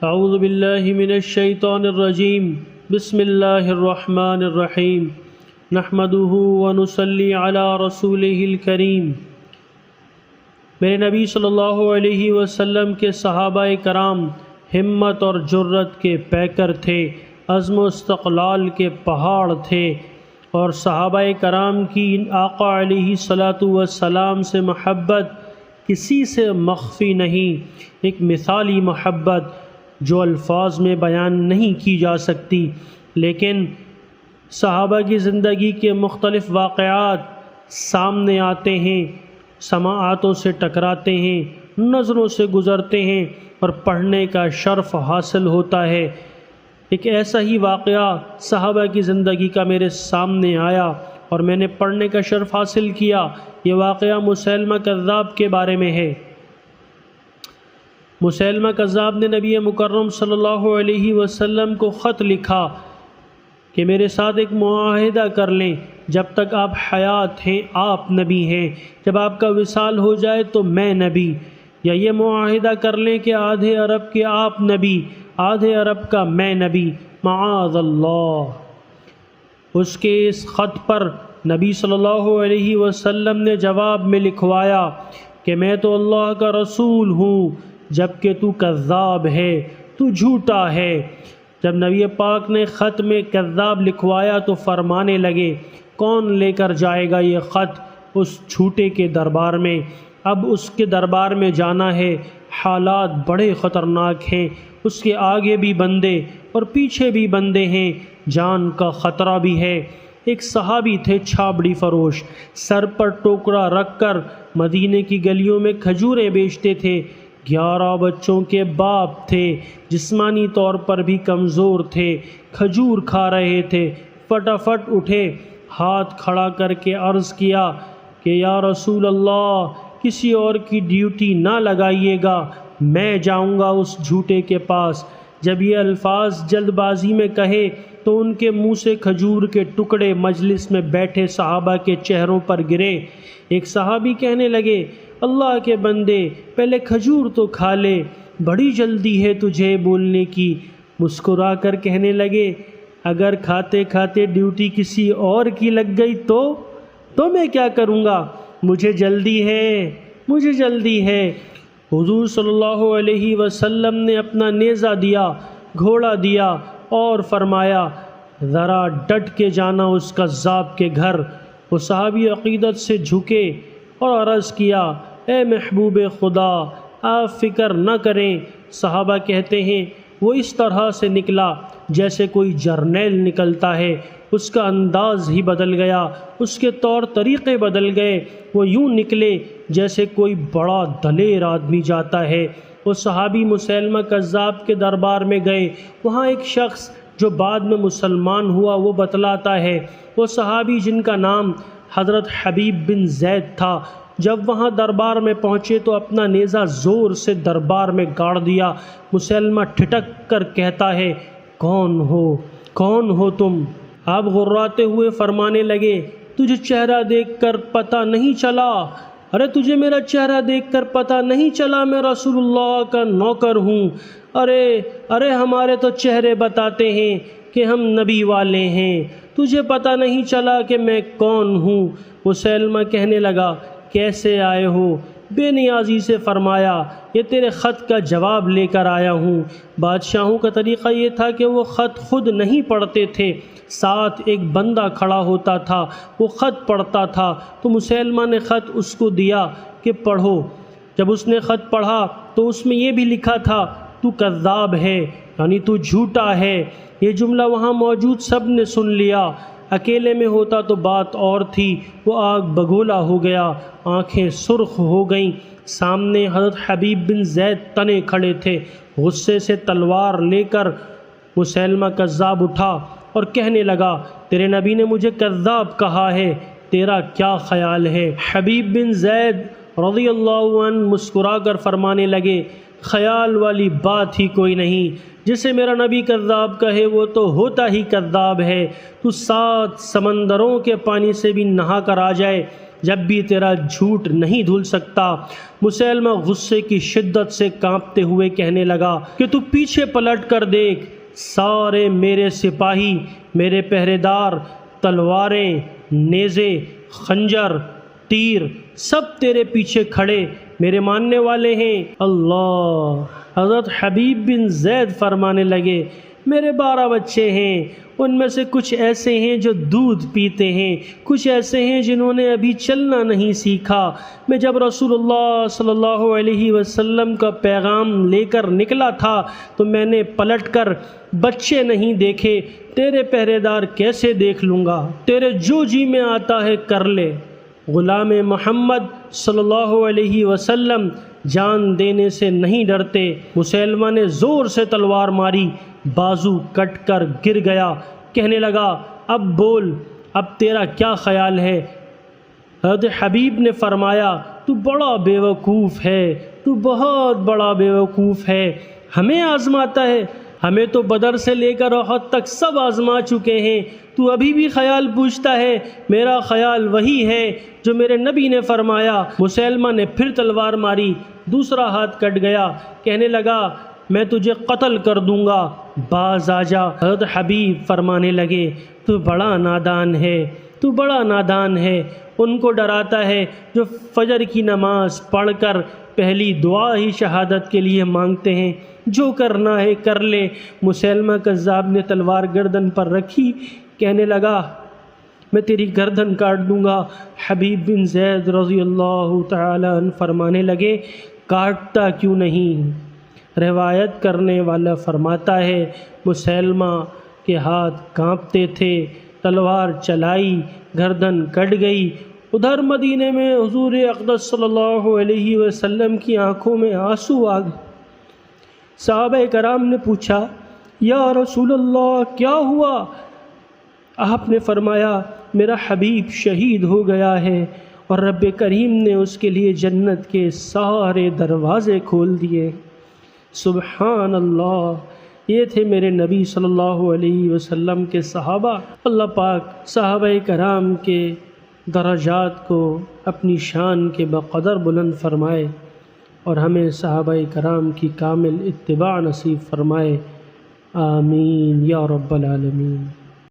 اعوذ باللہ من الشیطان الرجیم بسم اللہ الرحمن الرحیم نحمدہ ونصلی علی رسولہ الکریم۔ میرے نبی صلی اللہ علیہ وسلم کے صحابہ کرام ہمت اور جرت کے پیکر تھے، عزم و استقلال کے پہاڑ تھے، اور صحابہ کرام کی آقا علیہ الصلاۃ والسلام سے محبت کسی سے مخفی نہیں، ایک مثالی محبت جو الفاظ میں بیان نہیں کی جا سکتی، لیکن صحابہ کی زندگی کے مختلف واقعات سامنے آتے ہیں، سماعاتوں سے ٹکراتے ہیں، نظروں سے گزرتے ہیں اور پڑھنے کا شرف حاصل ہوتا ہے۔ ایک ایسا ہی واقعہ صحابہ کی زندگی کا میرے سامنے آیا اور میں نے پڑھنے کا شرف حاصل کیا۔ یہ واقعہ مسیلمہ کذاب کے بارے میں ہے۔ مسیلمہ کذاب نے نبی مکرم صلی اللہ علیہ وسلم کو خط لکھا کہ میرے ساتھ ایک معاہدہ کر لیں، جب تک آپ حیات ہیں آپ نبی ہیں، جب آپ کا وصال ہو جائے تو میں نبی، یا یہ معاہدہ کر لیں کہ آدھے عرب کے آپ نبی، آدھے عرب کا میں نبی، معاذ اللہ۔ اس کے اس خط پر نبی صلی اللہ علیہ وسلم نے جواب میں لکھوایا کہ میں تو اللہ کا رسول ہوں، جبکہ تو کذاب ہے، تو جھوٹا ہے۔ جب نبی پاک نے خط میں کذاب لکھوایا تو فرمانے لگے، کون لے کر جائے گا یہ خط اس جھوٹے کے دربار میں؟ اب اس کے دربار میں جانا ہے، حالات بڑے خطرناک ہیں، اس کے آگے بھی بندے اور پیچھے بھی بندے ہیں، جان کا خطرہ بھی ہے۔ ایک صحابی تھے چھابڑی فروش، سر پر ٹوکرا رکھ کر مدینے کی گلیوں میں کھجوریں بیچتے تھے، 11 بچوں کے باپ تھے، جسمانی طور پر بھی کمزور تھے، کھجور کھا رہے تھے۔ فٹافٹ اٹھے، ہاتھ کھڑا کر کے عرض کیا کہ یا رسول اللہ، کسی اور کی ڈیوٹی نہ لگائیے گا، میں جاؤں گا اس جھوٹے کے پاس۔ جب یہ الفاظ جلد بازی میں کہے تو ان کے منہ سے کھجور کے ٹکڑے مجلس میں بیٹھے صحابہ کے چہروں پر گرے۔ ایک صحابی کہنے لگے، اللہ کے بندے، پہلے کھجور تو کھا لے، بڑی جلدی ہے تجھے بولنے کی۔ مسکرا کر کہنے لگے، اگر کھاتے کھاتے ڈیوٹی کسی اور کی لگ گئی تو میں کیا کروں گا؟ مجھے جلدی ہے، مجھے جلدی ہے۔ حضور صلی اللہ علیہ وسلم نے اپنا نیزہ دیا، گھوڑا دیا اور فرمایا، ذرا ڈٹ کے جانا اس کذاب کے گھر۔ وہ صحابی عقیدت سے جھکے اور عرض کیا، اے محبوب خدا، آپ فکر نہ کریں۔ صحابہ کہتے ہیں وہ اس طرح سے نکلا جیسے کوئی جرنیل نکلتا ہے، اس کا انداز ہی بدل گیا، اس کے طور طریقے بدل گئے، وہ یوں نکلے جیسے کوئی بڑا دلیر آدمی جاتا ہے۔ وہ صحابی مسیلمہ کذاب کے دربار میں گئے، وہاں ایک شخص جو بعد میں مسلمان ہوا وہ بتلاتا ہے، وہ صحابی جن کا نام حضرت حبیب بن زید تھا، جب وہاں دربار میں پہنچے تو اپنا نیزہ زور سے دربار میں گاڑ دیا۔ مسیلمہ ٹھٹک کر کہتا ہے، کون ہو تم؟ آپ غراتے ہوئے فرمانے لگے، تجھے چہرہ دیکھ کر پتہ نہیں چلا؟ ارے تجھے میرا چہرہ دیکھ کر پتہ نہیں چلا میں رسول اللہ کا نوکر ہوں؟ ارے ہمارے تو چہرے بتاتے ہیں کہ ہم نبی والے ہیں، تجھے پتہ نہیں چلا کہ میں کون ہوں؟ مسیلمہ کہنے لگا، کیسے آئے ہو؟ بے نیازی سے فرمایا، یہ تیرے خط کا جواب لے کر آیا ہوں۔ بادشاہوں کا طریقہ یہ تھا کہ وہ خط خود نہیں پڑھتے تھے، ساتھ ایک بندہ کھڑا ہوتا تھا، وہ خط پڑھتا تھا۔ تو مسیلمہ نے خط اس کو دیا کہ پڑھو۔ جب اس نے خط پڑھا تو اس میں یہ بھی لکھا تھا، تو کذاب ہے، یعنی تو جھوٹا ہے۔ یہ جملہ وہاں موجود سب نے سن لیا۔ اکیلے میں ہوتا تو بات اور تھی، وہ آگ بگولا ہو گیا، آنکھیں سرخ ہو گئیں۔ سامنے حضرت حبیب بن زید تنے کھڑے تھے، غصے سے تلوار لے کر مسیلمہ کذاب اٹھا اور کہنے لگا، تیرے نبی نے مجھے کذاب کہا ہے، تیرا کیا خیال ہے؟ حبیب بن زید رضی اللہ عنہ مسکرا کر فرمانے لگے، خیال والی بات ہی کوئی نہیں، جسے میرا نبی کذاب کہے وہ تو ہوتا ہی کذاب ہے۔ تو 7 سمندروں کے پانی سے بھی نہا کر آ جائے، جب بھی تیرا جھوٹ نہیں دھل سکتا۔ مسیلمہ غصے کی شدت سے کانپتے ہوئے کہنے لگا کہ تو پیچھے پلٹ کر دیکھ، سارے میرے سپاہی، میرے پہرے دار، تلواریں، نیزے، خنجر، تیر، سب تیرے پیچھے کھڑے میرے ماننے والے ہیں۔ اللہ! حضرت حبیب بن زید فرمانے لگے، میرے 12 بچے ہیں، ان میں سے کچھ ایسے ہیں جو دودھ پیتے ہیں، کچھ ایسے ہیں جنہوں نے ابھی چلنا نہیں سیکھا۔ میں جب رسول اللہ صلی اللہ علیہ وسلم کا پیغام لے کر نکلا تھا تو میں نے پلٹ کر بچے نہیں دیکھے، تیرے پہرے دار کیسے دیکھ لوں گا؟ تیرے جو جی میں آتا ہے کر لے۔ غلام محمد صلی اللہ علیہ وسلم جان دینے سے نہیں ڈرتے۔ مسیلمہ نے زور سے تلوار ماری، بازو کٹ کر گر گیا۔ کہنے لگا، اب بول، اب تیرا کیا خیال ہے؟ حضرت حبیب نے فرمایا، تو بڑا بیوقوف ہے، تو بہت بڑا بیوقوف ہے، ہمیں آزماتا ہے؟ ہمیں تو بدر سے لے کر احد تک سب آزما چکے ہیں، تو ابھی بھی خیال پوچھتا ہے؟ میرا خیال وہی ہے جو میرے نبی نے فرمایا۔ مسیلمہ نے پھر تلوار ماری، دوسرا ہاتھ کٹ گیا۔ کہنے لگا، میں تجھے قتل کر دوں گا، باز آ جا۔ حضرت حبیب فرمانے لگے، تو بڑا نادان ہے، تو بڑا نادان ہے۔ ان کو ڈراتا ہے جو فجر کی نماز پڑھ کر پہلی دعا ہی شہادت کے لیے مانگتے ہیں، جو کرنا ہے کر لے۔ مسیلمہ کذاب نے تلوار گردن پر رکھی، کہنے لگا، میں تیری گردن کاٹ دوں گا۔ حبیب بن زید رضی اللہ تعالی عنہ فرمانے لگے، کاٹتا کیوں نہیں؟ روایت کرنے والا فرماتا ہے، مسیلمہ کے ہاتھ کانپتے تھے، تلوار چلائی، گردن کٹ گئی۔ ادھر مدینے میں حضور اقدس صلی اللہ علیہ وسلم کی آنکھوں میں آنسو آ گئے۔ صحابہ کرام نے پوچھا، یا رسول اللہ کیا ہوا؟ آپ نے فرمایا، میرا حبیب شہید ہو گیا ہے اور رب کریم نے اس کے لیے جنت کے سارے دروازے کھول دیے۔ سبحان اللہ! یہ تھے میرے نبی صلی اللہ علیہ وسلم کے صحابہ۔ اللہ پاک صحابہ کرام کے درجات کو اپنی شان کے بقدر بلند فرمائے اور ہمیں صحابہ کرام کی کامل اتباع نصیب فرمائے۔ آمین یا رب العالمین۔